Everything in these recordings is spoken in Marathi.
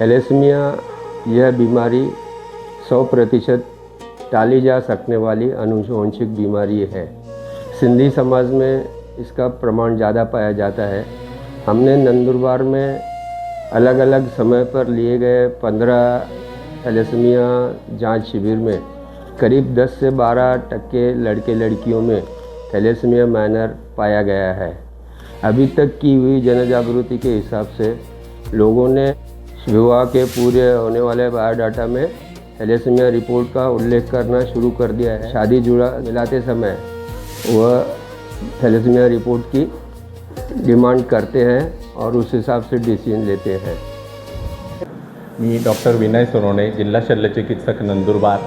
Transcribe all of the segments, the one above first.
थैलेसीमिया यह बीमारी 100% टाली जा सकने वाली आनुवंशिक बीमारी है। सिंधी समाज में इसका प्रमाण ज़्यादा पाया जाता है। हमने नंदुरबार में अलग अलग समय पर लिए गए 15 थैलेसीमिया जांच शिविर में करीब 10 से 12% लड़के लड़कियों में थैलेसीमिया माइनर पाया गया है। अभी तक की हुई जनजागृति के हिसाब से लोगों ने विवाह के पूरे होने वाले बायोडाटा में थैलेसीमिया रिपोर्ट का उल्लेख करना शुरू कर दिया है। शादी जुड़ा मिलाते समय वह थैलेसीमिया रिपोर्ट की डिमांड करते हैं और उस हिसाब से डिसीजन लेते हैं। मी डॉक्टर विनय सोनवणे, जिल्हा शल्यचिकित्सक नंदुरबार,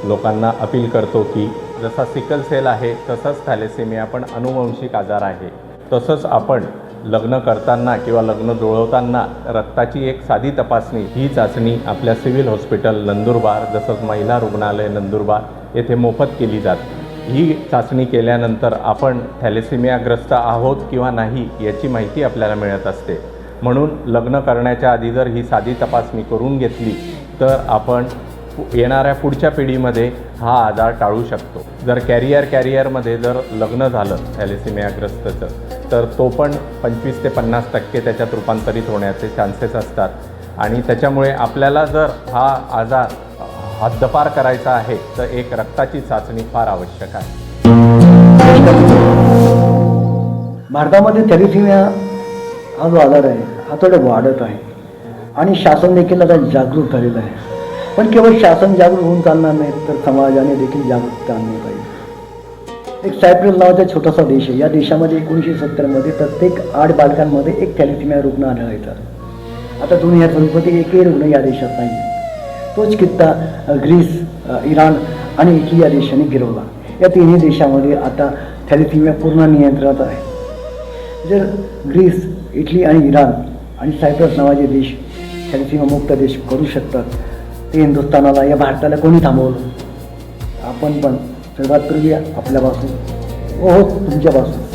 लोकांना अपील करतो की जसा सिकल सेल आहे तसंच थॅलेसेमिया पण अनुवंशिक आजार आहे। तसंच आपण लग्न करताना किंवा लग्न जुळवताना रक्ताची एक साधी तपासणी ही चाचणी आपल्या सिव्हिल हॉस्पिटल नंदुरबार तसंच महिला रुग्णालय नंदुरबार येथे मोफत केली जाते। ही चाचणी केल्यानंतर आपण थॅलेसेमियाग्रस्त आहोत किंवा नाही याची माहिती आपल्याला मिळत असते। म्हणून लग्न करण्याच्या आधी जर ही साधी तपासणी करून घेतली तर आपण येणाऱ्या पुढच्या पिढीमध्ये हा आजार टाळू शकतो। जर कॅरियरमध्ये जर लग्न झालं थॅलेसेमियाग्रस्तचं तर तो पण 25 ते 50% त्याच्यात रूपांतरित होण्याचे चान्सेस असतात आणि त्याच्यामुळे आपल्याला जर हा आजार हद्दपार करायचा आहे तर एक रक्ताची चाचणी फार आवश्यक आहे। भारतामध्ये थॅलेसेमिया हा जो आजार आहे हा थोडा वाढत आहे आणि शासन देखील आता जागरूक झालेलं आहे। पण केवळ शासन जागरूक होऊन चालणार नाही तर समाजाने देखील जागरूकता आणली पाहिजे। एक सायप्रस नावाचा छोटासा देश आहे। या देशामध्ये 1970 मध्ये प्रत्येक 8 बालकांमध्ये एक थॅलेसेमिया रुग्ण आढळतात। आता 2024 एकही रुग्ण या देशात नाही। तोच किस्सा ग्रीस, इराण आणि इटली या देशांनी गिरवला। या तिन्ही देशामध्ये आता थॅलेसेमिया पूर्ण नियंत्रणात आहे। जर ग्रीस, इटली आणि इराण आणि सायप्रस नावाचे देश थॅलेसेमिया मुक्त देश करू शकतात ते हिंदुस्थानाला या भारताला कोणी थांबवलं? आपण पण सर्वात पूर्वी आपल्यापासून तुमच्यापासून